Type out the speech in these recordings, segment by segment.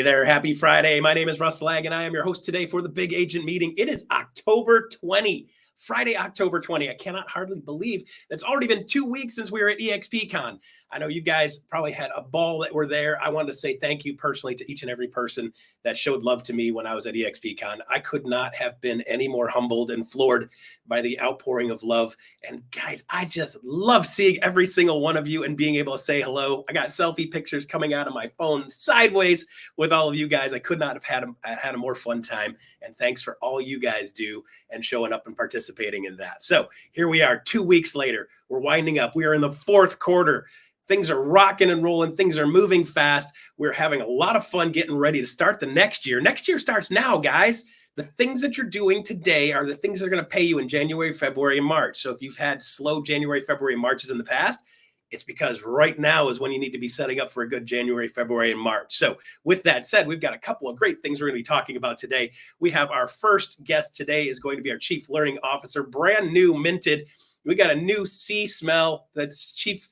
Hey there, happy Friday. My name is Russ Laggan. I am your host today for the Big Agent Meeting. It is October 20, Friday, October 20. I cannot hardly believe it's already been 2 weeks since we were at EXPCon. I know you guys probably had a ball that were there. I wanted to say thank you personally to each and every person that showed love to me when I was at EXPCon. I could not have been any more humbled and floored by the outpouring of love. And guys, I just love seeing every single one of you and being able to say hello. I got selfie pictures coming out of my phone sideways with all of you guys. I could not have had a more fun time. And thanks for all you guys do and showing up and participating in that. So here we are 2 weeks later. We're winding up. We are in the fourth quarter. Things are rocking and rolling. Things are moving fast. We're having a lot of fun getting ready to start the next year. Next year starts now, guys. The things that you're doing today are the things that are going to pay you in January, February, and March. So if you've had slow January, February, and Marches in the past, it's because right now is when you need to be setting up for a good January, February, and March. So with that said, we've got a couple of great things we're going to be talking about today. We have our first guest today is going to be our Chief Learning Officer, brand new, minted. We got a new smell that's chief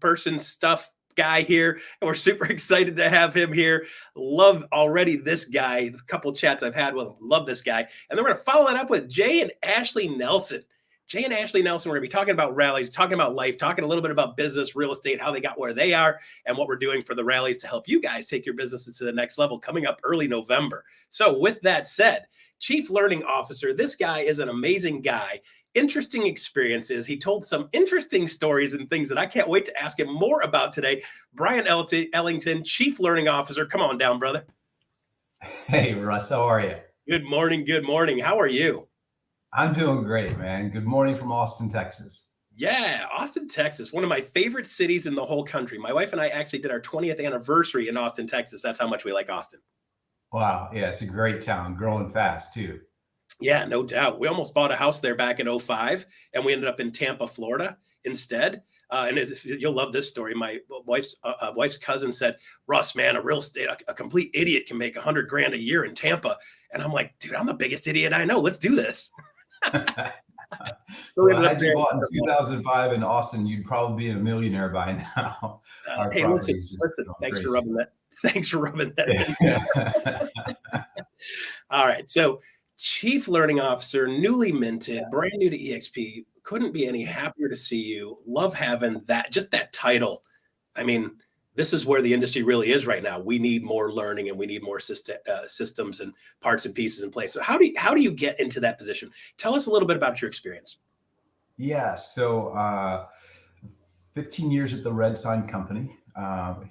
person stuff guy here, and we're super excited to have him here. Love already this guy. The couple of chats I've had with him, love this guy. And then we're going to follow that up with Jay and Ashley Nelson. Jay and Ashley Nelson, we're going to be talking about rallies, talking about life, talking a little bit about business, real estate, how they got where they are, and what we're doing for the rallies to help you guys take your businesses to the next level coming up early November. So with that said, Chief Learning Officer, this guy is an amazing guy. Interesting experiences. He told some interesting stories and things that I can't wait to ask him more about today. Bryon Ellington, Chief Learning Officer. Come on down, brother. Hey, Russ, how are you? Good morning. Good morning. How are you? I'm doing great, man. Good morning from Austin, Texas. Yeah, Austin, Texas, one of my favorite cities in the whole country. My wife and I actually did our 20th anniversary in Austin, Texas. That's how much we like Austin. Wow. Yeah, it's a great town, growing fast too. Yeah, no doubt. We almost bought a house there back in 2005, and we ended up in Tampa, Florida instead. You'll love this story. My wife's cousin said, "Russ, man, a complete idiot can make $100,000 a year in Tampa." And I'm like, dude, I'm the biggest idiot I know. Let's do this. Well, had you bought in 2005 in Austin, you'd probably be a millionaire by now. Hey, listen, thanks for rubbing that. Thanks for rubbing that in. All right. So Chief Learning Officer, newly minted, brand new to EXP. Couldn't be any happier to see you. Love having that, just that title. I mean, this is where the industry really is right now. We need more learning and we need more systems and parts and pieces in place. So how do you get into that position? Tell us a little bit about your experience. Yeah. So 15 years at the Red Sign Company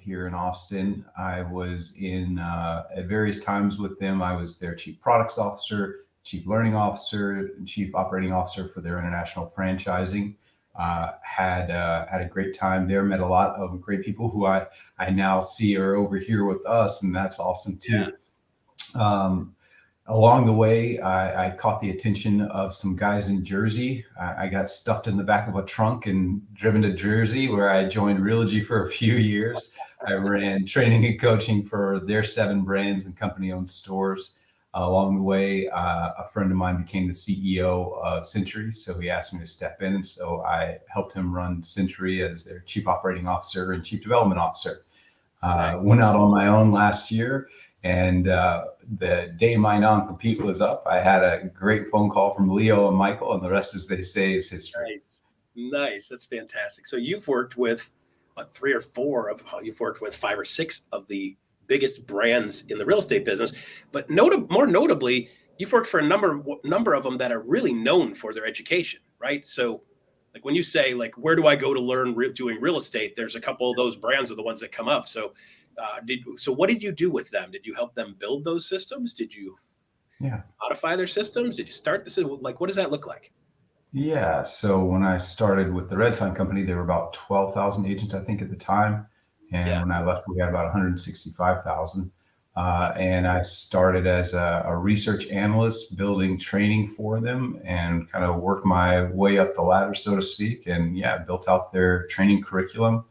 here in Austin. I was in at various times with them. I was their Chief Products Officer, Chief Learning Officer, and Chief Operating Officer for their international franchising. Had a great time there, met a lot of great people who I now see are over here with us, and that's awesome too. Yeah. Along the way, I caught the attention of some guys in Jersey. I got stuffed in the back of a trunk and driven to Jersey, where I joined Realty for a few years. I ran training and coaching for their 7 brands and company-owned stores. Along the way, a friend of mine became the CEO of Century, so he asked me to step in. And so I helped him run Century as their Chief Operating Officer and Chief Development Officer. Nice. Went out on my own last year, and the day my non-compete was up, I had a great phone call from Leo and Michael, and the rest, as they say, is history. Nice. That's fantastic. So you've worked with 5 or 6 of the biggest brands in the real estate business, but more notably, you've worked for a number of them that are really known for their education, right? So like when you say, like, where do I go to learn doing real estate? There's a couple of those brands are the ones that come up. So what did you do with them? Did you help them build those systems? Did you modify their systems? Did you start this? Like, what does that look like? Yeah. So when I started with the Red Sign Company, there were about 12,000 agents, I think, at the time. And when I left, we had about 165,000. And I started as a research analyst, building training for them, and kind of worked my way up the ladder, so to speak. And built out their training curriculum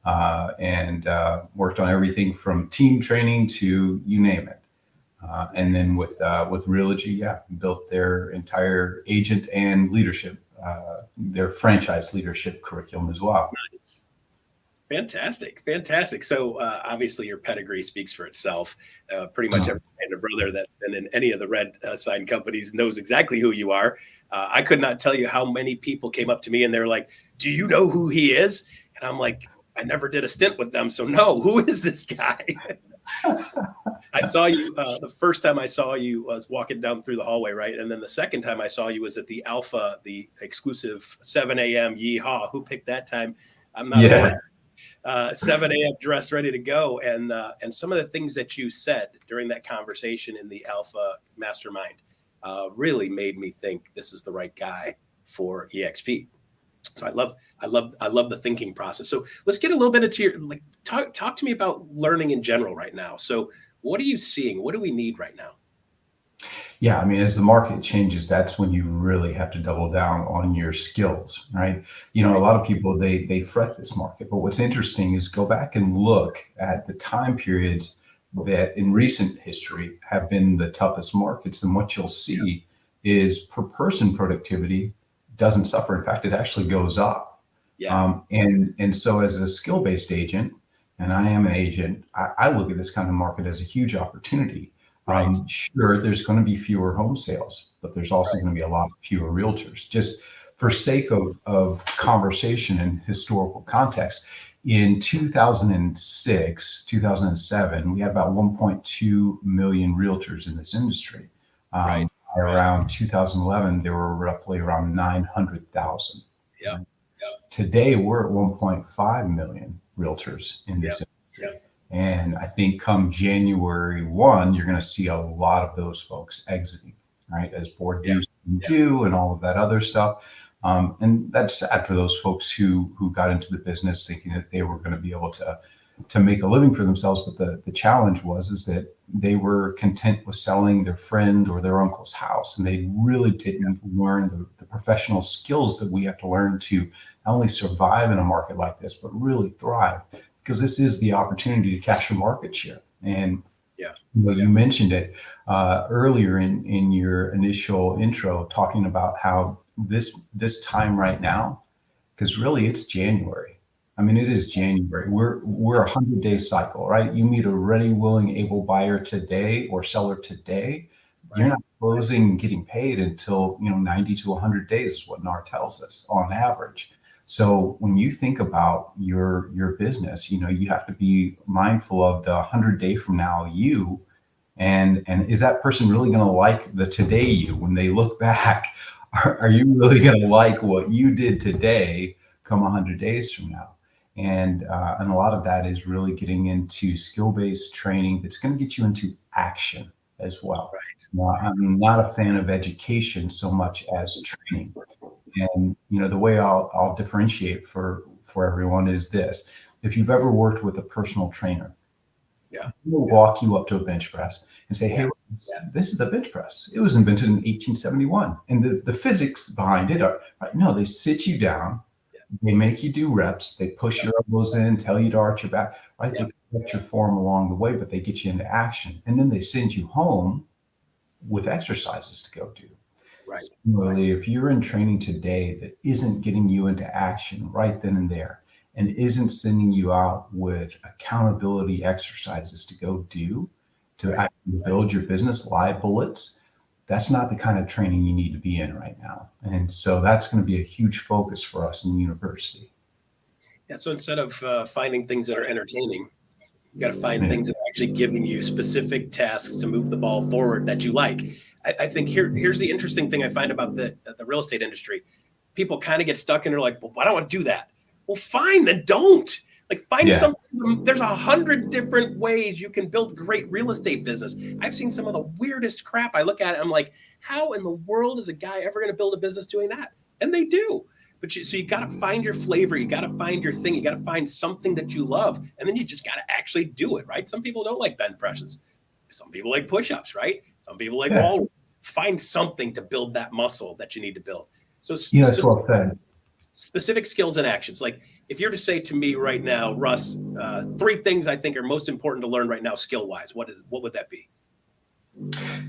and worked on everything from team training to you name it. And then with Realty, built their entire agent and leadership, their franchise leadership curriculum as well. Nice. Fantastic. Fantastic. So obviously your pedigree speaks for itself. Pretty much every kind of brother that's been in any of the red sign companies knows exactly who you are. I could not tell you how many people came up to me and they're like, do you know who he is? And I'm like, I never did a stint with them. So no, who is this guy? I saw you the first time I saw you was walking down through the hallway, right? And then the second time I saw you was at the Alpha, the exclusive 7 a.m. Yeehaw. Who picked that time? I'm not Yeah. 7 a.m. dressed, ready to go. And some of the things that you said during that conversation in the Alpha Mastermind really made me think this is the right guy for EXP. So I love the thinking process. So let's get a little bit into your talk to me about learning in general right now. So what are you seeing? What do we need right now? Yeah, I mean, as the market changes, that's when you really have to double down on your skills, right? You know, a lot of people they fret this market, but what's interesting is go back and look at the time periods that in recent history have been the toughest markets, and what you'll see is per person productivity doesn't suffer. In fact, it actually goes up. Yeah. And so as a skill-based agent, and I am an agent, I look at this kind of market as a huge opportunity. Right. Sure, there's going to be fewer home sales, but there's also going to be a lot fewer realtors. Just for sake of conversation and historical context, in 2006, 2007, we had about 1.2 million realtors in this industry. Right. Around 2011, there were roughly around 900,000. Yeah. Today, we're at 1.5 million realtors in this industry. And I think come January 1, you're going to see a lot of those folks exiting, right? As board dues do and all of that other stuff. And that's sad for those folks who got into the business thinking that they were going to be able to make a living for themselves. But the challenge is that they were content with selling their friend or their uncle's house. And they really didn't learn the professional skills that we have to learn to not only survive in a market like this, but really thrive. Because this is the opportunity to capture market share. And you mentioned it earlier in your initial intro, talking about how this time right now, because really it's January. I mean, it is January. We're a 100-day cycle, right? You meet a ready, willing, able buyer today or seller today. Right. You're not closing and getting paid until 90 to 100 days is what NAR tells us on average. So when you think about your business, you have to be mindful of the 100-day from now you, and is that person really going to like the today you when they look back? Are you really going to like what you did today come 100 days from now? And a lot of that is really getting into skill-based training that's going to get you into action as well. Right. Now, I'm not a fan of education so much as training. And the way I'll differentiate for everyone is this: if you've ever worked with a personal trainer, he'll walk you up to a bench press and say, "Hey, this is the bench press. It was invented in 1871, and the physics behind it are no." They sit you down, they make you do reps, they push your elbows in, tell you to arch your back, right? They correct your form along the way, but they get you into action, and then they send you home with exercises to go do. Right. Similarly, if you're in training today that isn't getting you into action right then and there, and isn't sending you out with accountability exercises to go do to actually build your business, live bullets, that's not the kind of training you need to be in right now. And so that's going to be a huge focus for us in the university. Yeah. So instead of finding things that are entertaining, you got to find things that are actually giving you specific tasks to move the ball forward that you like. I think here's the interesting thing I find about the real estate industry. People kind of get stuck and they're like, well, why don't I do that? Well, fine, then don't. Find something. There's 100 different ways you can build great real estate business. I've seen some of the weirdest crap. I look at it, I'm like, how in the world is a guy ever going to build a business doing that? And they do. But you got to find your flavor. You got to find your thing. You got to find something that you love. And then you just got to actually do it, right? Some people don't like bench presses. Some people like push-ups, right? Some people like wall. Find something to build that muscle that you need to build. So that's well said. Specific skills and actions. Like if you're to say to me right now, Russ, 3 things I think are most important to learn right now, skill-wise, what would that be?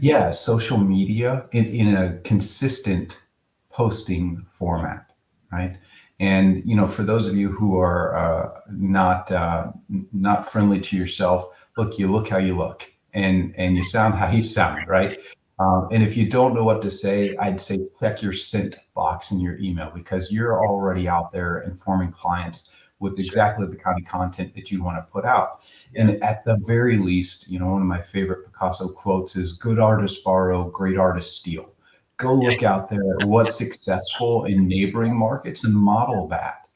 Yeah, social media in a consistent posting format, right? And, for those of you who are not friendly to yourself, you look how you look, and you sound how you sound, right? And if you don't know what to say, I'd say check your sent box in your email, because you're already out there informing clients with exactly the kind of content that you want to put out. And at the very least, one of my favorite Picasso quotes is, "Good artists borrow, great artists steal." Go look out there at what's successful in neighboring markets and model that.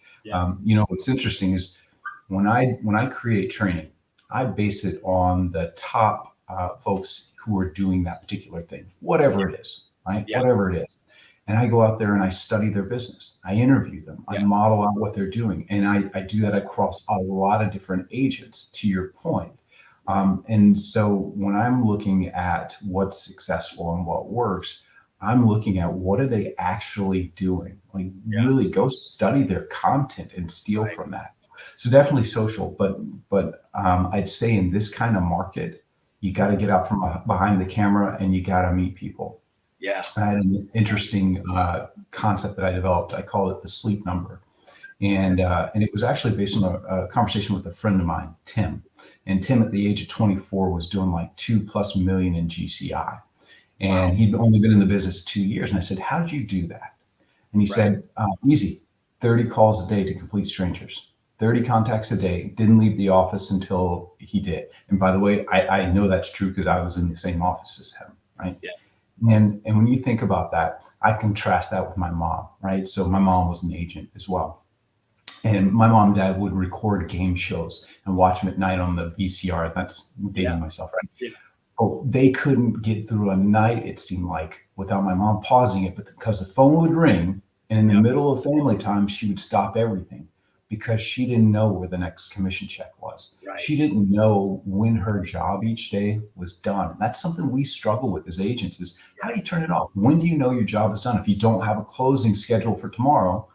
What's interesting is when I create training, I base it on the top folks who are doing that particular thing, whatever it is, right? Whatever it is. And I go out there and I study their business. I interview them. I model out what they're doing. And I do that across a lot of different agents, to your point. And so when I'm looking at what's successful and what works, I'm looking at what are they actually doing? Really go study their content and steal from that. So definitely social, but I'd say in this kind of market, you got to get out from behind the camera and you got to meet people. I had an interesting concept that I developed. I call it the sleep number. And it was actually based on a conversation with a friend of mine, Tim. And Tim, at the age of 24, was doing like $2+ million in GCI. And he'd only been in the business 2 years. And I said, "How did you do that?" And he said, "Easy, 30 calls a day to complete strangers, 30 contacts a day, didn't leave the office until he did." And by the way, I know that's true because I was in the same office as him, right? And when you think about that, I contrast that with my mom, right? So my mom was an agent as well. And my mom and dad would record game shows and watch them at night on the VCR. That's dating myself, right? Oh, they couldn't get through a night, it seemed like, without my mom pausing it, but because the phone would ring, and in the middle of family time, she would stop everything because she didn't know where the next commission check was. She didn't know when her job each day was done. That's something we struggle with as agents is, how do you turn it off? When do you know your job is done? If you don't have a closing schedule for tomorrow,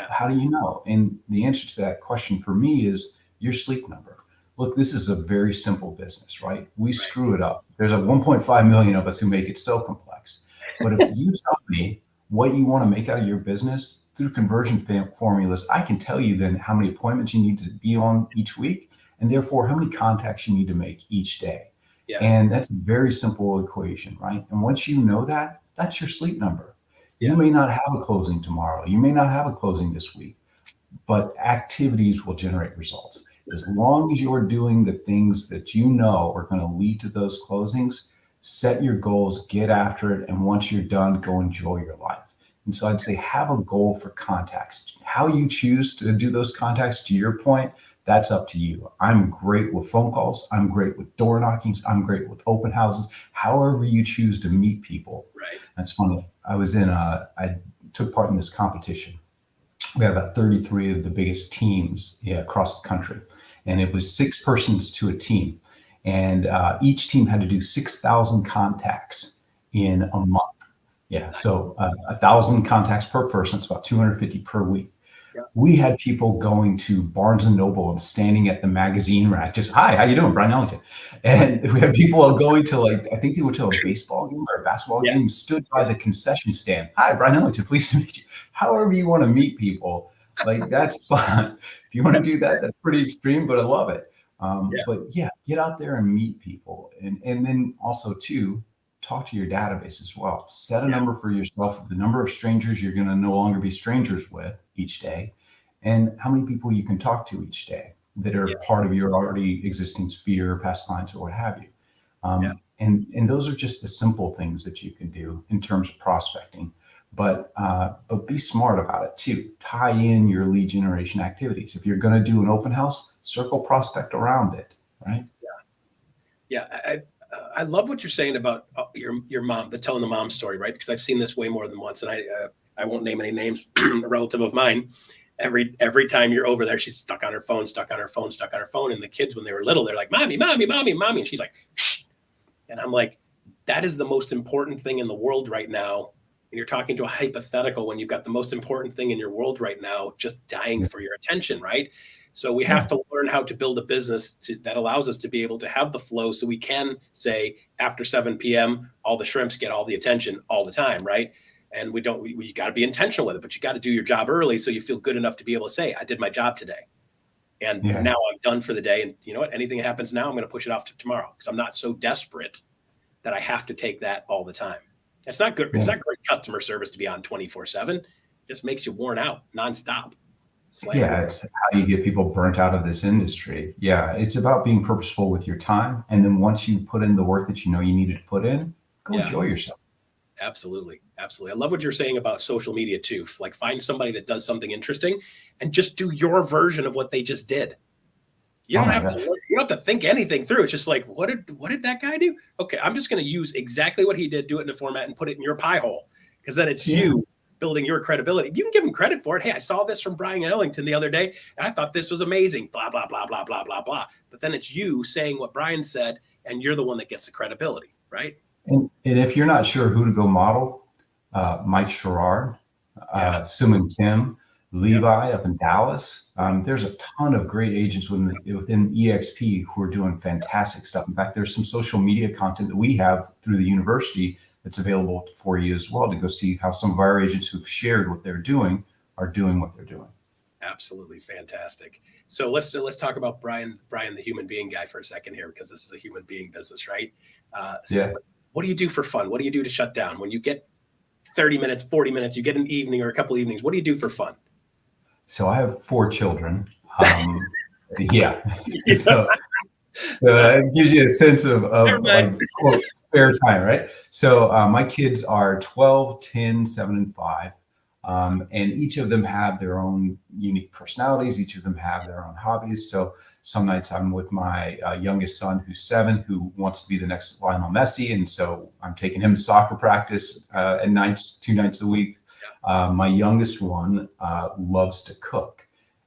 how do you know? And the answer to that question for me is your sleep number. Look, this is a very simple business, right? We screw it up. There's a 1.5 million of us who make it so complex. But if you tell me what you want to make out of your business through conversion formulas, I can tell you then how many appointments you need to be on each week, and therefore how many contacts you need to make each day. And that's a very simple equation, right? And once you know that, that's your sleep number. You may not have a closing tomorrow. You may not have a closing this week, but activities will generate results. As long as you're doing the things that you know are going to lead to those closings, set your goals, get after it. And once you're done, go enjoy your life. And so I'd say have a goal for contacts. How you choose to do those contacts, to your point, that's up to you. I'm great with phone calls. I'm great with door knockings. I'm great with open houses. However you choose to meet people. That's funny. I took part in this competition. We had about 33 of the biggest teams across the country. And it was 6 persons to a team. And each team had to do 6,000 contacts in a month. So 1,000 contacts per person. It's about 250 per week. We had people going to Barnes and Noble and standing at the magazine rack, just, "Hi, how you doing? Bryon Ellington." And we had people going to I think they went to a baseball game or a basketball game, stood by the concession stand. "Hi, Bryon Ellington, pleased to meet you." However you want to meet people, that's fun. If you want to do that, that's pretty extreme, but I love it. But get out there and meet people. And then also too, talk to your database as well. Set a number for yourself, the number of strangers you're going to no longer be strangers with each day, and how many people you can talk to each day that are part of your already existing sphere, past clients, or what have you. And those are just the simple things that you can do in terms of prospecting. But be smart about it too. Tie in your lead generation activities. If you're going to do an open house, circle prospect around it, right? I love what you're saying about your mom, telling the mom story, right? Because I've seen this way more than once, and I won't name any names. A relative of mine, every time you're over there, she's stuck on her phone. And the kids, when they were little, they're like, "Mommy, mommy, mommy, mommy," and she's like, "Shh." And I'm like, that is the most important thing in the world right now. And you're talking to a hypothetical when you've got the most important thing in your world right now just dying for your attention, right? So we have to learn how to build a business that allows us to be able to have the flow, so we can say after 7 p.m., all the shrimps get all the attention all the time, right? And you got to be intentional with it, but you got to do your job early so you feel good enough to be able to say, I did my job today. And now I'm done for the day. And you know what? Anything that happens now, I'm going to push it off to tomorrow because I'm not so desperate that I have to take that all the time. It's not good. It's not great customer service to be on 24/7. It just makes you worn out nonstop. It's how you get people burnt out of this industry. Yeah, it's about being purposeful with your time. And then once you put in the work that you know you needed to put in, go enjoy yourself. Absolutely. Absolutely. I love what you're saying about social media too. Like find somebody that does something interesting and just do your version of what they just did. You don't have to think anything through. It's just like, what did that guy do? Okay, I'm just going to use exactly what he did, do it in a format and put it in your pie hole. Because then it's you building your credibility. You can give him credit for it. Hey, I saw this from Bryon Ellington the other day, and I thought this was amazing, blah, blah, blah, blah, blah, blah, blah. But then it's you saying what Bryon said, and you're the one that gets the credibility, right? And if you're not sure who to go model, Mike Sherrard, Suman Kim, Levi up in Dallas. There's a ton of great agents within EXP who are doing fantastic stuff. In fact, there's some social media content that we have through the university that's available for you as well to go see how some of our agents who've shared what they're doing are doing what they're doing. Absolutely fantastic. So let's talk about Bryon, the human being guy, for a second here, because this is a human being business, right? What do you do for fun? What do you do to shut down when you get 30 minutes, 40 minutes? You get an evening or a couple evenings. What do you do for fun? So I have 4 children. So it gives you a sense of like, quote, spare time, right? So my kids are 12, 10, 7, and 5. And each of them have their own unique personalities. Each of them have their own hobbies. So some nights I'm with my youngest son, who's 7, who wants to be the next Lionel Messi. And so I'm taking him to soccer practice at nights, 2 nights a week. My youngest one loves to cook.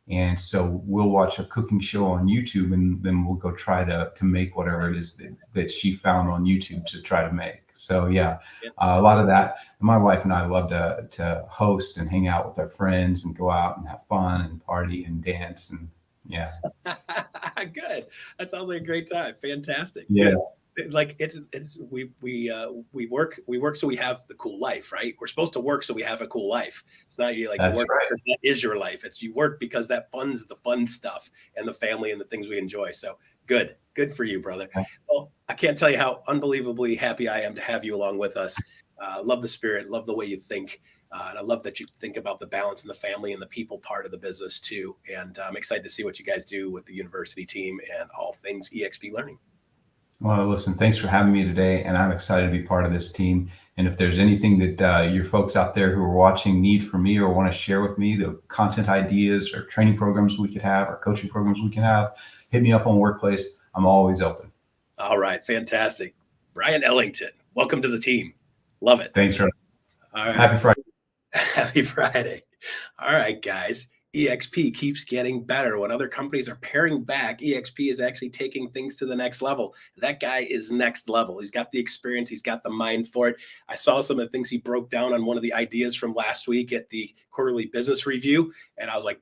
And so we'll watch a cooking show on YouTube, and then we'll go try to make whatever it is that she found on YouTube to try to make. So a lot of that. My wife and I love to host and hang out with our friends and go out and have fun and party and dance and Good. That sounds like a great time. Fantastic. Yeah. Like we work so we have the cool life, right? We're supposed to work so we have a cool life. It's not you like you work because that is your life. It's you work because that funds the fun stuff and the family and the things we enjoy. So good for you, brother. Okay. Well, I can't tell you how unbelievably happy I am to have you along with us. Love the spirit, love the way you think. And I love that you think about the balance and the family and the people part of the business too. And I'm excited to see what you guys do with the university team and all things EXP learning. Well, listen, thanks for having me today, and I'm excited to be part of this team. And if there's anything that your folks out there who are watching need from me or want to share with me, the content ideas or training programs we could have or coaching programs we can have, hit me up on Workplace. I'm always open. All right. Fantastic. Bryon Ellington, welcome to the team. Love it. Thanks, Russ. All right. Happy Friday. Happy Friday. All right, guys. EXP keeps getting better. When other companies are paring back, EXP is actually taking things to the next level. That guy is next level. He's got the experience. He's got the mind for it. I saw some of the things he broke down on one of the ideas from last week at the quarterly business review. And I was like,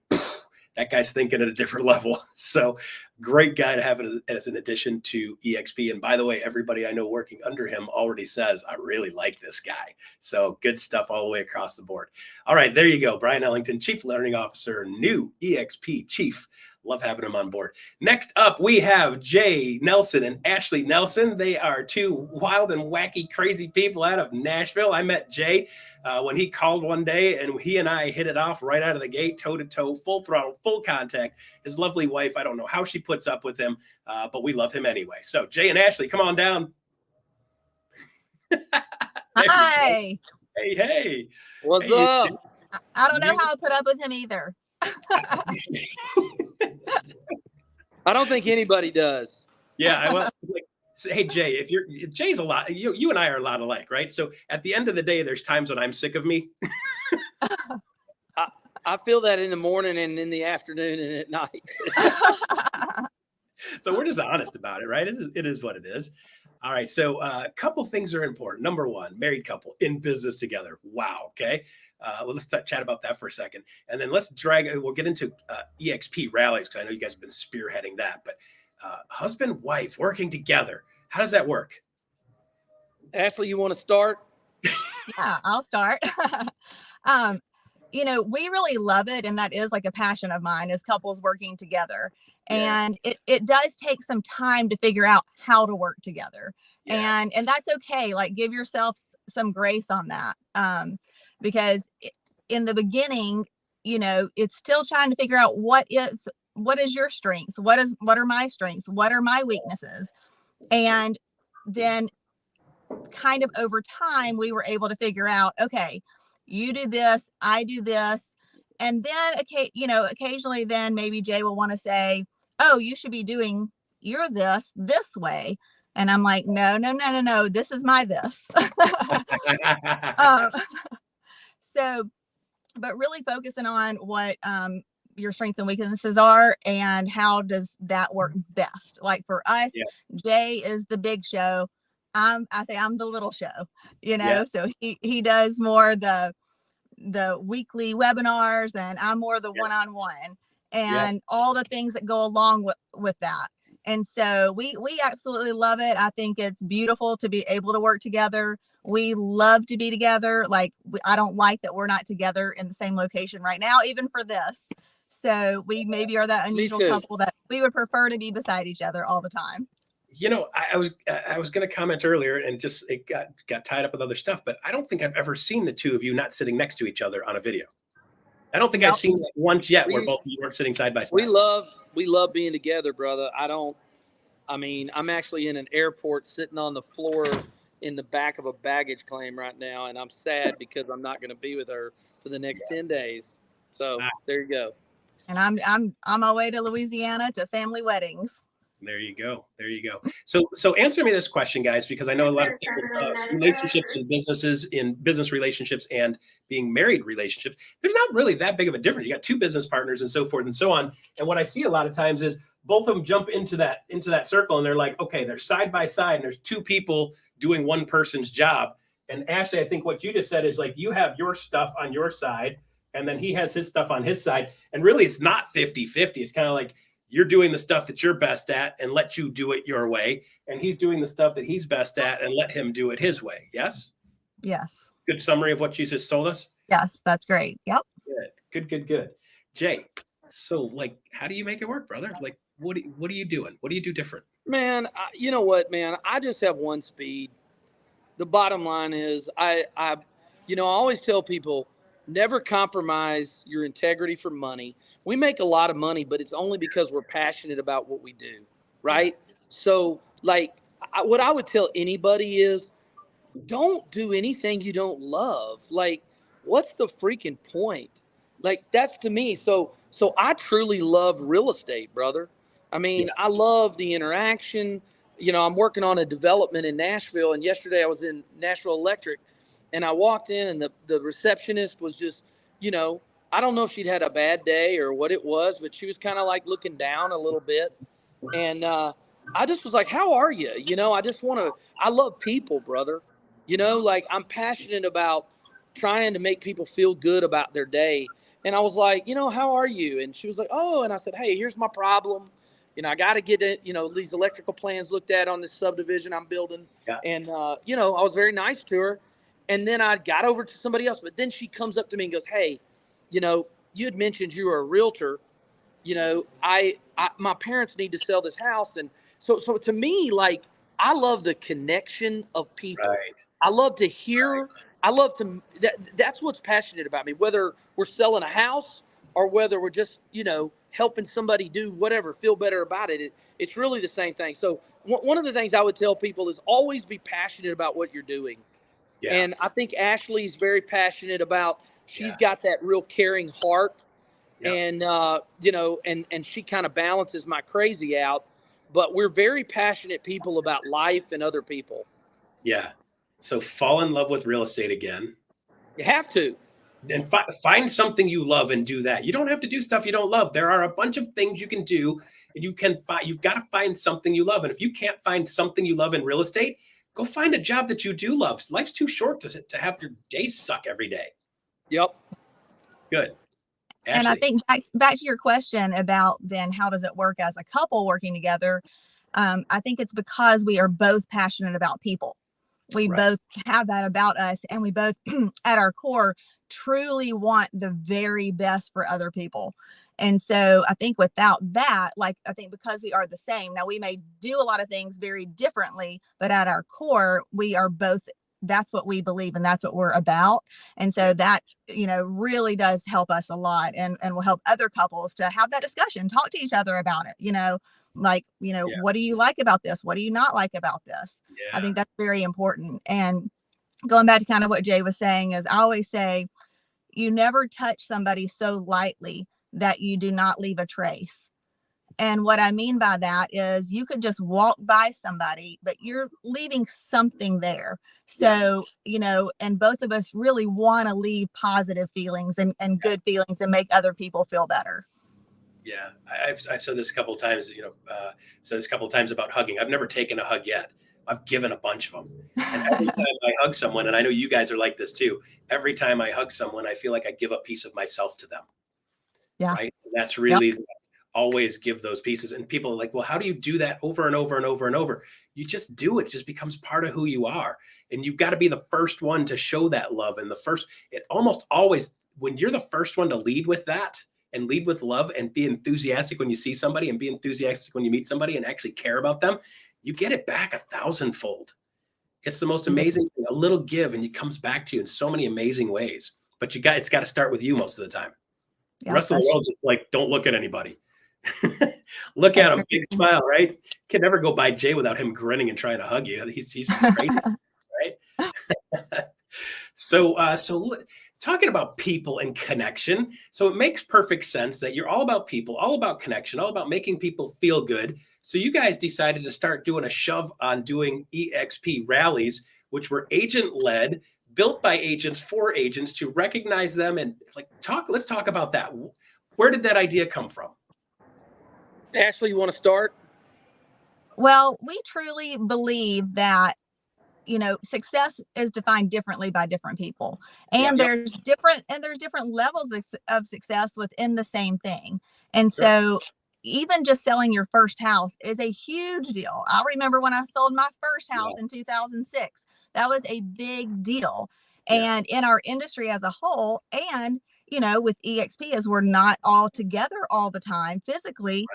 that guy's thinking at a different level. So great guy to have it as an addition to EXP. And by the way, everybody I know working under him already says, I really like this guy. So good stuff all the way across the board. All right, there you go. Bryon Ellington, Chief Learning Officer, new EXP Chief. Love having him on board. Next up, we have Jay Nelson and Ashley Nelson. They are 2 wild and wacky, crazy people out of Nashville. I met Jay when he called one day, and he and I hit it off right out of the gate, toe to toe, full throttle, full contact. His lovely wife, I don't know how she puts up with him, but we love him anyway. So Jay and Ashley, come on down. Hi. Hey. What's up? I don't know how I put up with him either. I don't think anybody does. Yeah, hey Jay, Jay's a lot. You and I are a lot alike, right? So at the end of the day, there's times when I'm sick of me. I feel that in the morning and in the afternoon and at night. So we're just honest about it, right? It is what it is. All right. So a couple things are important. Number one, married couple in business together. Wow. Okay. Well, let's chat about that for a secing. And then we'll get into EXP rallies, because I know you guys have been spearheading that. But husband, wife working together. How does that work? Ashley, you want to start? Yeah, I'll start. We really love it. And that is like a passion of mine, is couples working together. Yeah. And it does take some time to figure out how to work together. Yeah. And that's okay. Like, give yourself some grace on that. Because in the beginning, it's still trying to figure out what is your strengths? What are my strengths? What are my weaknesses? And then kind of over time, we were able to figure out, okay, you do this, I do this. And then, okay, occasionally then maybe Jay will want to say, oh, you should be doing this way. And I'm like, no, this is my this. um, so, but really focusing on what your strengths and weaknesses are and how does that work best. Like for us, Yeah. Jay is the big show. I say I'm the little show, Yeah. so he does more the weekly webinars, and I'm more the one-on-one and all the things that go along with that. And so we absolutely love it. I think it's beautiful to be able to work together. We love to be together. Like, I don't like that we're not together in the same location right now, even for this. So we maybe are that unusual couple that we would prefer to be beside each other all the time. I was going to comment earlier, and just it got tied up with other stuff, but I don't think I've ever seen the two of you not sitting next to each other on a video. I don't think I've seen it once yet where both of you weren't sitting side by side. We love being together, brother. I'm actually in an airport sitting on the floor in the back of a baggage claim right now, and I'm sad because I'm not going to be with her for the next 10 days. So there you go. And I'm on my way to Louisiana to family weddings. There you go. So answer me this question, guys, because I know a lot of people, relationships in businesses, in business relationships and being married relationships, there's not really that big of a difference. You got two business partners and so forth and so on. And what I see a lot of times is both of them jump into that circle, and they're like, okay, they're side by side and there's two people doing one person's job. And Ashley, I think what you just said is, like, you have your stuff on your side and then he has his stuff on his side. And really it's not 50-50. It's kind of like, you're doing the stuff that you're best at and let you do it your way. And he's doing the stuff that he's best at and let him do it his way. Yes? Yes. Good summary of what you just told us? Yes, that's great. Yep. Good. Jay, so, like, how do you make it work, brother? Like, what are you doing? What do you do different? Man, you know what, man? I just have one speed. The bottom line is I always tell people, never compromise your integrity for money. We make a lot of money, but it's only because we're passionate about what we do, right? Yeah. So, like, what I would tell anybody is, don't do anything you don't love. Like, what's the freaking point? Like, that's to me. So I truly love real estate, brother. I mean, I love the interaction. I'm working on a development in Nashville, and yesterday I was in Nashville Electric, and I walked in, and the receptionist was just, I don't know if she'd had a bad day or what it was, but she was kind of like looking down a little bit. And I just was like, how are you? I love people, brother. Like, I'm passionate about trying to make people feel good about their day. And I was like, how are you? And she was like, oh, and I said, hey, here's my problem. I got to get it, these electrical plans looked at on this subdivision I'm building. Yeah. And, I was very nice to her. And then I got over to somebody else. But then she comes up to me and goes, hey, you had mentioned you were a realtor. My parents need to sell this house. And so to me, like, I love the connection of people. Right. I love to hear. Right. I love to, that's what's passionate about me, whether we're selling a house or whether we're just, helping somebody do whatever, feel better about it. It's really the same thing. So one of the things I would tell people is always be passionate about what you're doing. Yeah. And I think Ashley's very passionate about, she's got that real caring heart. Yeah. And, and she kind of balances my crazy out, but we're very passionate people about life and other people. Yeah. So fall in love with real estate again. You have to. And find something you love and do that. You don't have to do stuff you don't love. There are a bunch of things you can do, and you've got to find something you love. And if you can't find something you love in real estate, go find a job that you do love. Life's too short to have your days suck every day. Yep. Good. Ashley. And I think back to your question about then how does it work as a couple working together? I think it's because we are both passionate about people. We Right. both have that about us, and we both at our core truly want the very best for other people. And so I think without that, like, I think because we are the same, now we may do a lot of things very differently, but at our core, we are both, that's what we believe and that's what we're about. And so that, really does help us a lot, and will help other couples to have that discussion, talk to each other about it, like, Yeah. what do you like about this? What do you not like about this? I Yeah. think that's very important. And going back to kind of what Jay was saying is, I always say, you never touch somebody so lightly that you do not leave a trace. And what I mean by that is, you could just walk by somebody, but you're leaving something there. So, and both of us really want to leave positive feelings and good feelings and make other people feel better. Yeah. I've said this a couple of times, said this a couple of times about hugging. I've never taken a hug yet. I've given a bunch of them. And every time I hug someone, and I know you guys are like this too, every time I hug someone, I feel like I give a piece of myself to them. Yeah. Right. And that's really always give those pieces. And people are like, well, how do you do that over and over and over and over? You just do it. It just becomes part of who you are. And you've got to be the first one to show that love. And it almost always, when you're the first one to lead with that and lead with love and be enthusiastic when you see somebody and be enthusiastic when you meet somebody and actually care about them, you get it back 1,000-fold. It's the most amazing thing. A little give, and it comes back to you in so many amazing ways. But it's got to start with you most of the time. The rest of the world's just like, don't look at anybody. Look at him, big smile, right? Can never go by Jay without him grinning and trying to hug you. He's crazy, right? So talking about people and connection. So it makes perfect sense that you're all about people, all about connection, all about making people feel good. So you guys decided to start doing a shove on doing EXP rallies, which were agent led, built by agents for agents, to recognize them and let's talk about that. Where did that idea come from? Ashley, you want to start? Well, we truly believe that, success is defined differently by different people. And there's different levels of success within the same thing. And so even just selling your first house is a huge deal. I remember when I sold my first house in 2006, that was a big deal. And in our industry as a whole, and, with EXP, as we're not all together all the time physically,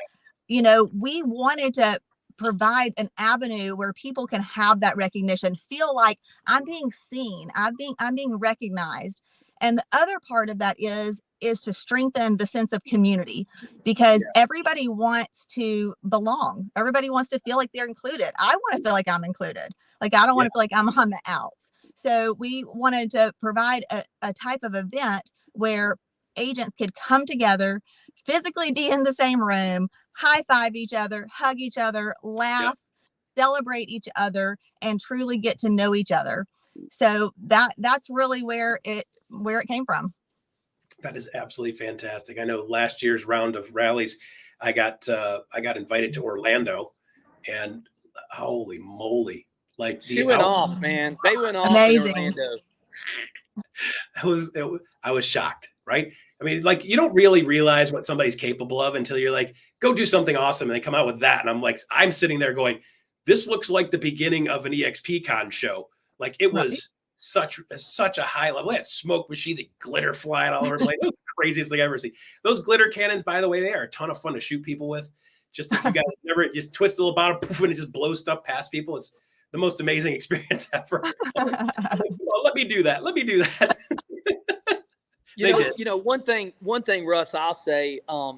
we wanted to provide an avenue where people can have that recognition, feel like I'm being seen, I'm being recognized. And the other part of that is to strengthen the sense of community, because everybody wants to belong. Everybody wants to feel like they're included. I want to feel like I'm included. Like, I don't want to feel like I'm on the outs. So we wanted to provide a type of event where agents could come together, physically be in the same room, high five each other, hug each other, laugh, celebrate each other, and truly get to know each other. So that's really where it came from. That is absolutely fantastic. I know last year's round of rallies, I got invited to Orlando, and holy moly, she went off, man. They went off in Orlando. I was shocked, right? I mean, you don't really realize what somebody's capable of until you're like, go do something awesome. And they come out with that. And I'm sitting there going, this looks like the beginning of an EXP Con show. It was such a high level. They had smoke machines and glitter flying all over the place. It was the craziest thing I've ever seen. Those glitter cannons, by the way, they are a ton of fun to shoot people with. Just if you guys never just twist a little bottle, poof, and it just blows stuff past people. It's the most amazing experience ever. Let me do that. One thing, Russ, I'll say, I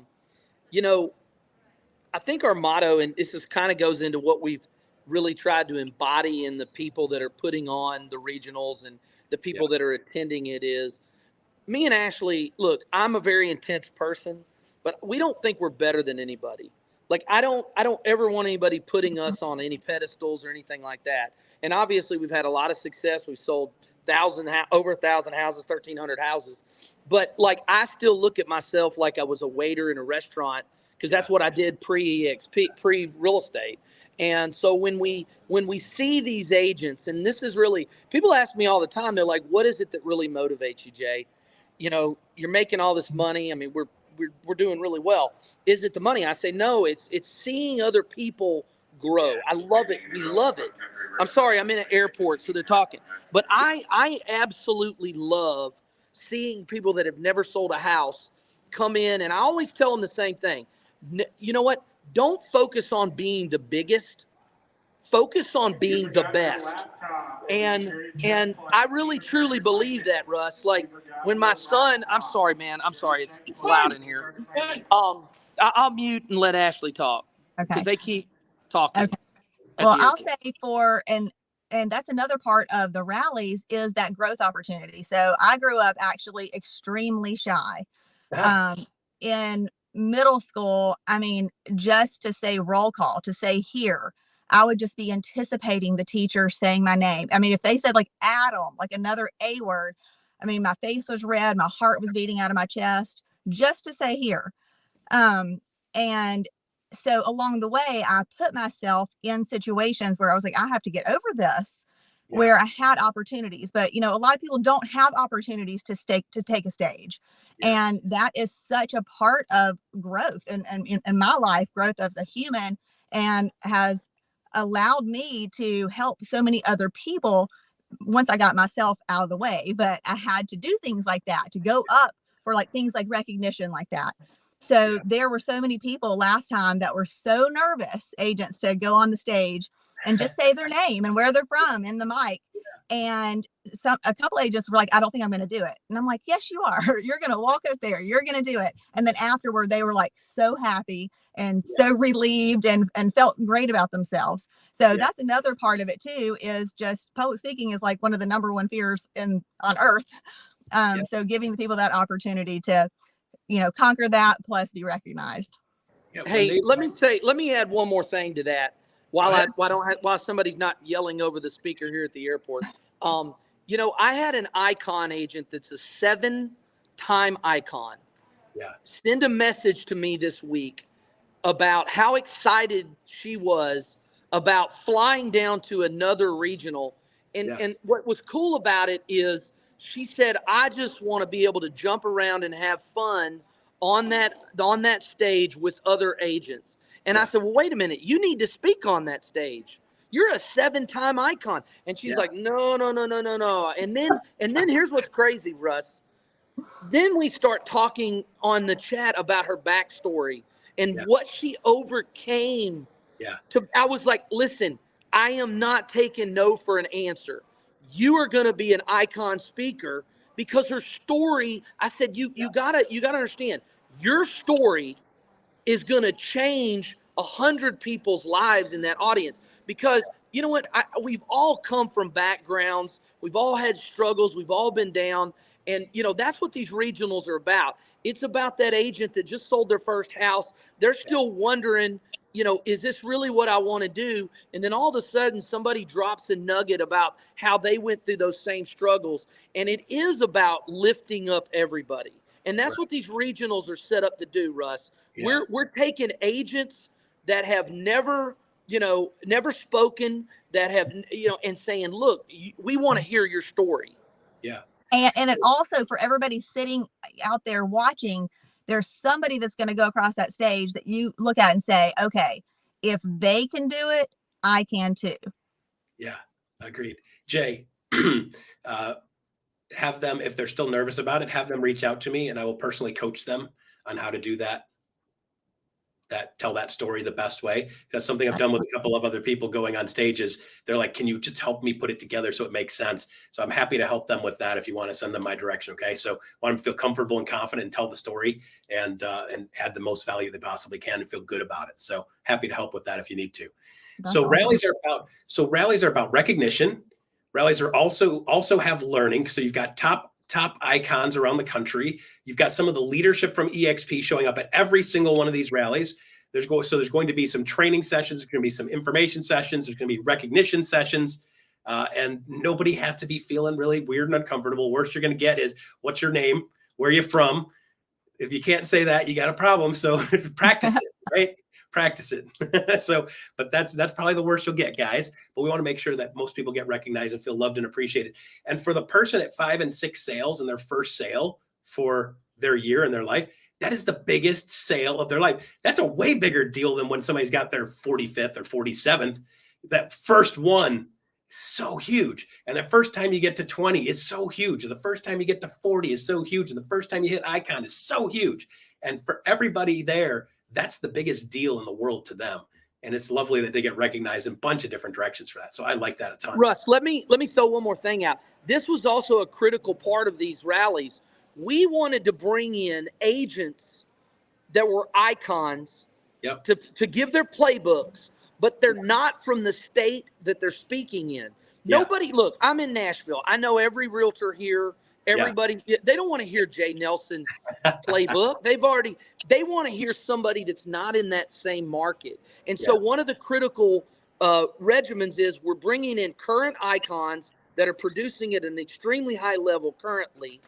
think our motto, and this is kind of goes into what we've really tried to embody in the people that are putting on the regionals and the people that are attending it, is me and Ashley. Look, I'm a very intense person, but we don't think we're better than anybody. I don't ever want anybody putting us on any pedestals or anything like that. And obviously we've had a lot of success. We've sold over 1,000 houses, 1,300 houses. But I still look at myself like I was a waiter in a restaurant, because that's what I did pre-EXP, pre-real estate. And so when we see these agents, and this is really, people ask me all the time, they're like, what is it that really motivates you, Jay? You're making all this money. I mean, we're doing really well. Is it the money? I say, no, it's seeing other people grow. I love it. We love it. I'm sorry, I'm in an airport, so they're talking. But I absolutely love seeing people that have never sold a house come in, and I always tell them the same thing. You know what? Don't focus on being the biggest. Focus on being the best. And I really truly believe that, Russ. Like when my son, I'm sorry, man. I'm sorry. It's loud in here. I'll mute and let Ashley talk because Okay. they keep talking. Okay. at Well, the I'll airport. say and that's another part of the rallies is that growth opportunity. So I grew up actually extremely shy. In middle school, I mean, just to say roll call, to say here, I would just be anticipating the teacher saying my name. I mean, if they said like Adam, like another A word, I mean, my face was red, my heart was beating out of my chest just to say here. And so along the way, I put myself in situations where I was like, I have to get over this, where I had opportunities. But, a lot of people don't have opportunities to take a stage. Yeah. And that is such a part of growth and in my life, growth as a human, and has allowed me to help so many other people once I got myself out of the way. But I had to do things like that to go up for like things like recognition like that. So there were so many people last time that were so nervous, agents, to go on the stage and just say their name and where they're from in the mic. And a couple agents were like, I don't think I'm going to do it. And I'm like, yes, you are. You're going to walk up there. You're going to do it. And then afterward, they were like so happy and so relieved and felt great about themselves. So that's another part of it too, is just public speaking is like one of the number one fears on earth. So giving the people that opportunity to, conquer that plus be recognized. Hey, let me add one more thing to that while somebody's not yelling over the speaker here at the airport. I had an icon agent that's a 7-time icon. Yeah. Send a message to me this week about how excited she was about flying down to another regional. And what was cool about it is she said, I just want to be able to jump around and have fun on that stage with other agents. And I said, well, wait a minute, you need to speak on that stage. You're a 7-time icon. And she's like, no. And then here's what's crazy, Russ. Then we start talking on the chat about her backstory and what she overcame. I was like, listen, I am not taking no for an answer. You are going to be an icon speaker because her story, I said, you gotta understand, your story is going to change 100 people's lives in that audience. Because you know what, we've all come from backgrounds, we've all had struggles, we've all been down, and that's what these regionals are about. It's about that agent that just sold their first house. They're still wondering, is this really what I want to do? And then all of a sudden somebody drops a nugget about how they went through those same struggles. And it is about lifting up everybody. And that's what these regionals are set up to do, Russ. We're taking agents that have never spoken, that have, and saying, look, we want to hear your story. Yeah. And it also, for everybody sitting out there watching, there's somebody that's going to go across that stage that you look at and say, okay, if they can do it, I can too. Yeah, agreed. Jay, have them, if they're still nervous about it, have them reach out to me and I will personally coach them on how to do that. Tell that story the best way. That's something I've done with a couple of other people going on stages. They're like, can you just help me put it together so it makes sense? So I'm happy to help them with that if you want to send them my direction. Okay. So I want them to feel comfortable and confident and tell the story and add the most value they possibly can and feel good about it. So happy to help with that if you need to. That's awesome. Rallies are about recognition. Rallies are also have learning. So you've got top icons around the country. You've got some of the leadership from EXP showing up at every single one of these rallies. There's going to be some training sessions. There's going to be some information sessions. There's going to be recognition sessions. And nobody has to be feeling really weird and uncomfortable. Worst you're going to get is, what's your name? Where are you from? If you can't say that, you got a problem. So practice it, right? Practice it. But that's probably the worst you'll get, guys. But we want to make sure that most people get recognized and feel loved and appreciated. And for the person at 5 and 6 sales in their first sale for their year in their life, that is the biggest sale of their life. That's a way bigger deal than when somebody's got their 45th or 47th. That first one so huge. And the first time you get to 20 is so huge. And the first time you get to 40 is so huge. And the first time you hit icon is so huge. And for everybody there, that's the biggest deal in the world to them. And it's lovely that they get recognized in a bunch of different directions for that. So I like that a ton. Russ, let me throw one more thing out. This was also a critical part of these rallies. We wanted to bring in agents that were icons to give their playbooks, but they're not from the state that they're speaking in. Nobody, look, I'm in Nashville. I know every realtor here. Everybody, they don't want to hear Jay Nelson's playbook. They want to hear somebody that's not in that same market. And so one of the critical regimens is we're bringing in current icons that are producing at an extremely high level currently,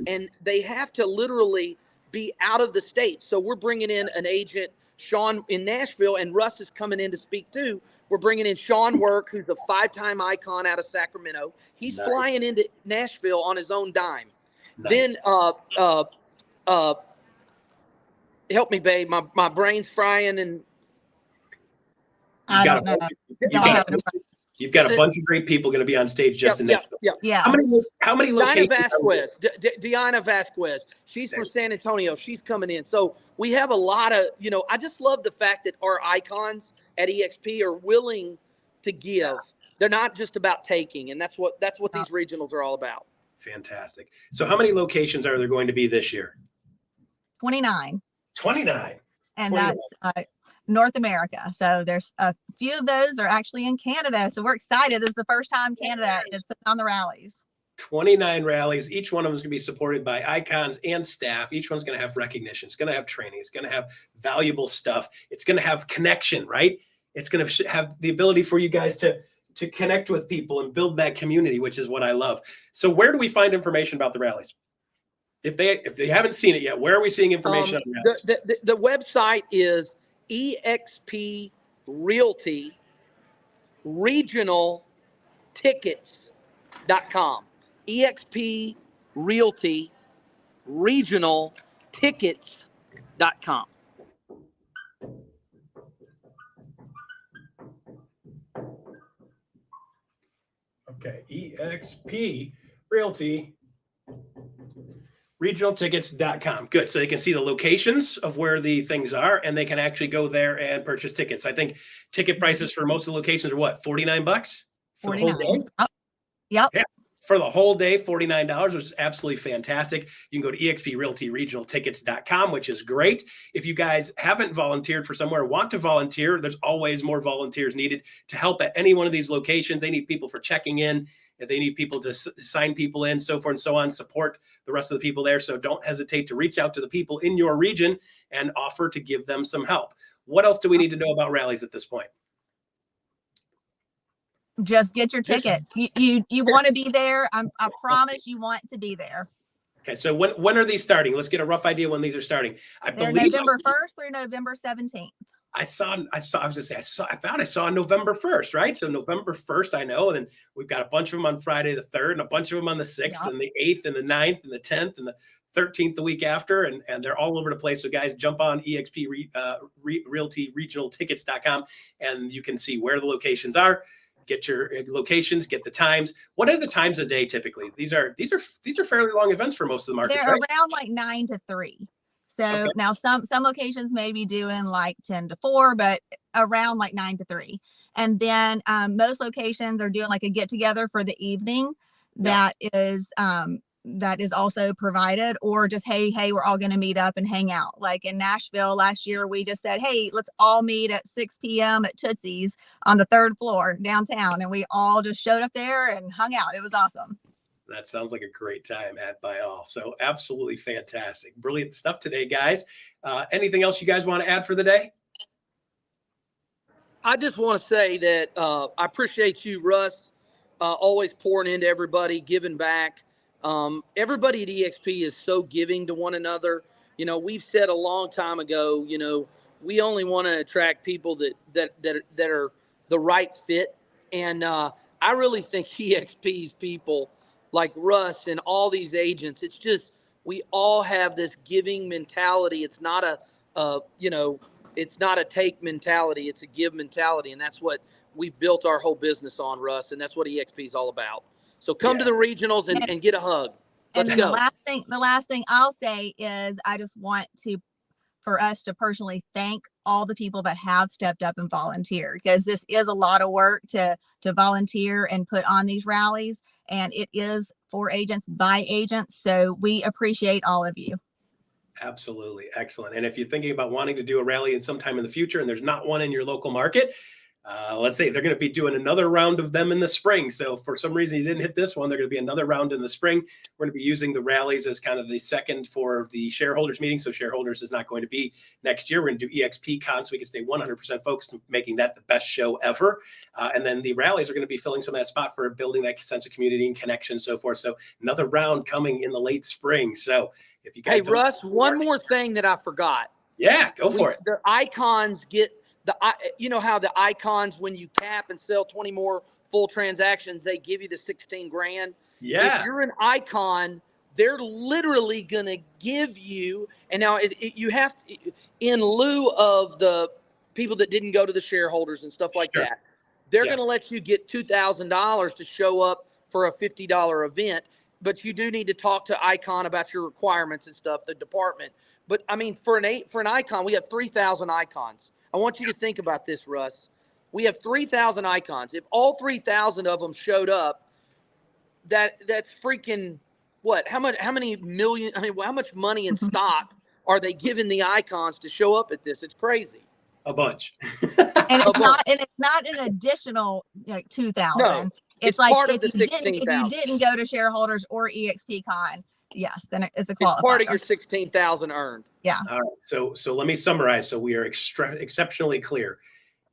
and they have to literally be out of the state. So we're bringing in an agent, Sean, in Nashville, and Russ is coming in to speak too. We're bringing in Sean Work, who's a 5-time icon out of Sacramento. He's flying into Nashville on his own dime. Then, help me, babe. My brain's frying, and you've got a bunch of great people going to be on stage just in Nashville. How many locations? Diana Vasquez. She's from San Antonio. She's coming in. So we have a lot of, I just love the fact that our icons at EXP are willing to give. They're not just about taking, and that's what these regionals are all about. Fantastic. So how many locations are there going to be this year? 29. 29. And 29. That's North America. So there's a few of those are actually in Canada. So we're excited. This is the first time Canada is putting on the rallies. 29 rallies. Each one of them is going to be supported by icons and staff. Each one's going to have recognition. It's going to have training. It's going to have valuable stuff. It's going to have connection, right? It's going to have the ability for you guys to connect with people and build that community, which is what I love. So where do we find information about the rallies? If they haven't seen it yet, where are we seeing information on rallies? The website is EXP Realty Regional Tickets.com. EXP Realty Regional Tickets.com. Okay, EXP Realty regionaltickets.com. Good. So they can see the locations of where the things are, and they can actually go there and purchase tickets. I think ticket prices for most of the locations are what, $49 for the whole day? Yep. Yeah. For the whole day, $49, which is absolutely fantastic. You can go to exprealtyregionaltickets.com, which is great. If you guys haven't volunteered for somewhere, want to volunteer, there's always more volunteers needed to help at any one of these locations. They need people for checking in. If they need people to sign people in, so forth and so on, support the rest of the people there. So don't hesitate to reach out to the people in your region and offer to give them some help. What else do we need to know about rallies at this point? Just get your ticket. You want to be there. I promise you want to be there. Okay, so when are these starting? Let's get a rough idea when these are starting. They're November 1st through November 17th. I thought I saw November 1st, right? So November 1st, I know. And then we've got a bunch of them on Friday the 3rd and a bunch of them on the 6th and the 8th and the 9th and the 10th and the 13th the week after. And they're all over the place. So guys, jump on EXP Realty Regional Tickets.com and you can see where the locations are. Get your locations, get the times. What are the times a day typically? These are fairly long events for most of the markets. They're around like 9 to 3. So now some locations may be doing like 10 to 4, but around like 9 to 3. And then most locations are doing like a get together for the evening that is also provided, or just, hey, we're all going to meet up and hang out. Like in Nashville last year, we just said, hey, let's all meet at 6 p.m. at Tootsie's on the 3rd floor downtown. And we all just showed up there and hung out. It was awesome. That sounds like a great time by all. So absolutely fantastic. Brilliant stuff today, guys. Anything else you guys want to add for the day? I just want to say that I appreciate you, Russ, always pouring into everybody, giving back. Everybody at EXP is so giving to one another. You know, we've said a long time ago, you know, we only want to attract people that are the right fit. And I really think EXP's people like Russ and all these agents, it's just, we all have this giving mentality. It's not it's not a take mentality. It's a give mentality. And that's what we've built our whole business on, Russ, and that's what EXP is all about. So come to the regionals and get a hug. Let's then go. The last thing I'll say is I just want for us to personally thank all the people that have stepped up and volunteered, because this is a lot of work to volunteer and put on these rallies, and it is for agents by agents. So we appreciate all of you. Absolutely. Excellent. And if you're thinking about wanting to do a rally in sometime in the future and there's not one in your local market, let's say they're going to be doing another round of them in the spring. So for some reason you didn't hit this one, they're going to be another round in the spring. We're going to be using the rallies as kind of the second for the shareholders meeting. So shareholders is not going to be next year. We're going to do EXP Con so we can stay 100% focused on making that the best show ever. And then the rallies are going to be filling some of that spot for building that sense of community and connection and so forth. So another round coming in the late spring. So if you guys Russ, one more thing that I forgot. Yeah, go for it. The icons get you know how the icons, when you cap and sell 20 more full transactions, they give you the 16 grand. Yeah. If you're an icon, they're literally going to give you, and now you have to, in lieu of the people that didn't go to the shareholders and stuff like that, they're going to let you get $2,000 to show up for a $50 event. But you do need to talk to Icon about your requirements and stuff, the department. But I mean, for an icon, we have 3,000 icons. I want you to think about this, Russ. We have 3,000 icons. If all 3,000 of them showed up, that's freaking what? How many million? I mean, how much money in stock are they giving the icons to show up at this? It's crazy. A bunch. And it's not an additional 2,000. No, it's like part of if the 16,000. If you didn't go to shareholders or EXP Con, yes, then it's a qualifier. It's part of your 16,000 earned. Yeah. All right. So let me summarize so we are exceptionally clear.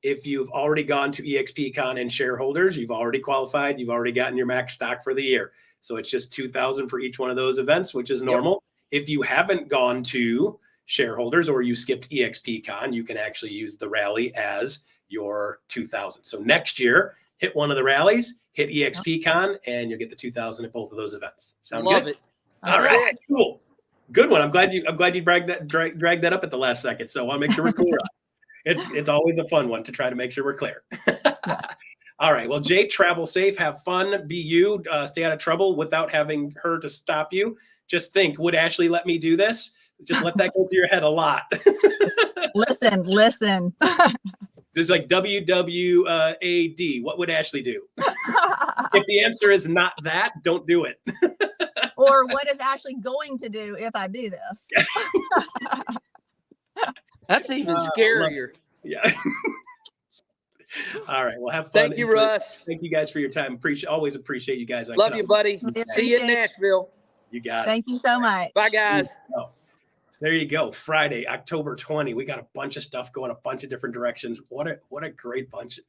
If you've already gone to EXP Con and shareholders, you've already qualified, you've already gotten your max stock for the year. So it's just 2,000 for each one of those events, which is normal. If you haven't gone to shareholders or you skipped EXP Con, you can actually use the rally as your 2,000. So next year, hit one of the rallies, hit EXP Con, and you'll get the 2,000 at both of those events. Sound Love good? it. All right, cool. Good one. I'm glad you dragged that up at the last second. So I want to make sure we're clear on it. It's always a fun one to try to make sure we're clear. All right. Well, Jay, travel safe, have fun, be you, stay out of trouble without having her to stop you. Just think, would Ashley let me do this? Just let that go through your head a lot. Listen. Just like WWAD, what would Ashley do? If the answer is not that, don't do it. Or what is Ashley going to do if I do this? That's even scarier. Yeah. All right. Well, have fun. Thank you, Russ. Thank you guys for your time. Always appreciate you guys. Love you, buddy. See you in Nashville. You got it. Thank you so much. Bye, guys. There you go. Friday, October 20. We got a bunch of stuff going, a bunch of different directions. What a great bunch.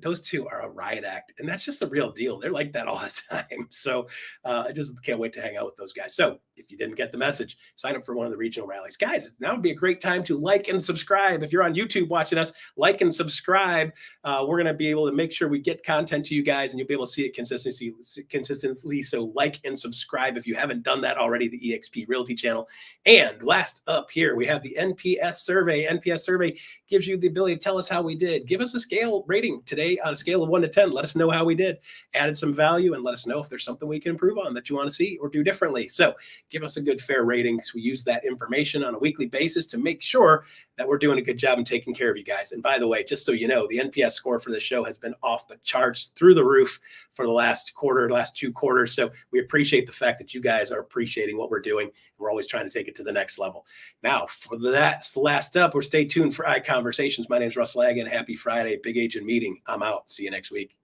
Those two are a riot act, and that's just the real deal. They're like that all the time. So I just can't wait to hang out with those guys. So if you didn't get the message, sign up for one of the regional rallies. Guys, now would be a great time to like and subscribe. If you're on YouTube watching us, like and subscribe. We're going to be able to make sure we get content to you guys, and you'll be able to see it consistently. So like and subscribe if you haven't done that already, the EXP Realty channel. And last up here, we have the NPS survey. NPS survey gives you the ability to tell us how we did. Give us a scale rating today on a scale of 1 to 10. Let us know how we did. Added some value, and let us know if there's something we can improve on that you want to see or do differently. So give us a good, fair rating, because we use that information on a weekly basis to make sure that we're doing a good job and taking care of you guys. And by the way, just so you know, the NPS score for this show has been off the charts, through the roof for the last 2 quarters. So we appreciate the fact that you guys are appreciating what we're doing. We're always trying to take it to the next level. Now, for that last up, stay tuned for Conversations. My name is Russ Laggan. Happy Friday, Big Agent Meeting. I'm out. See you next week.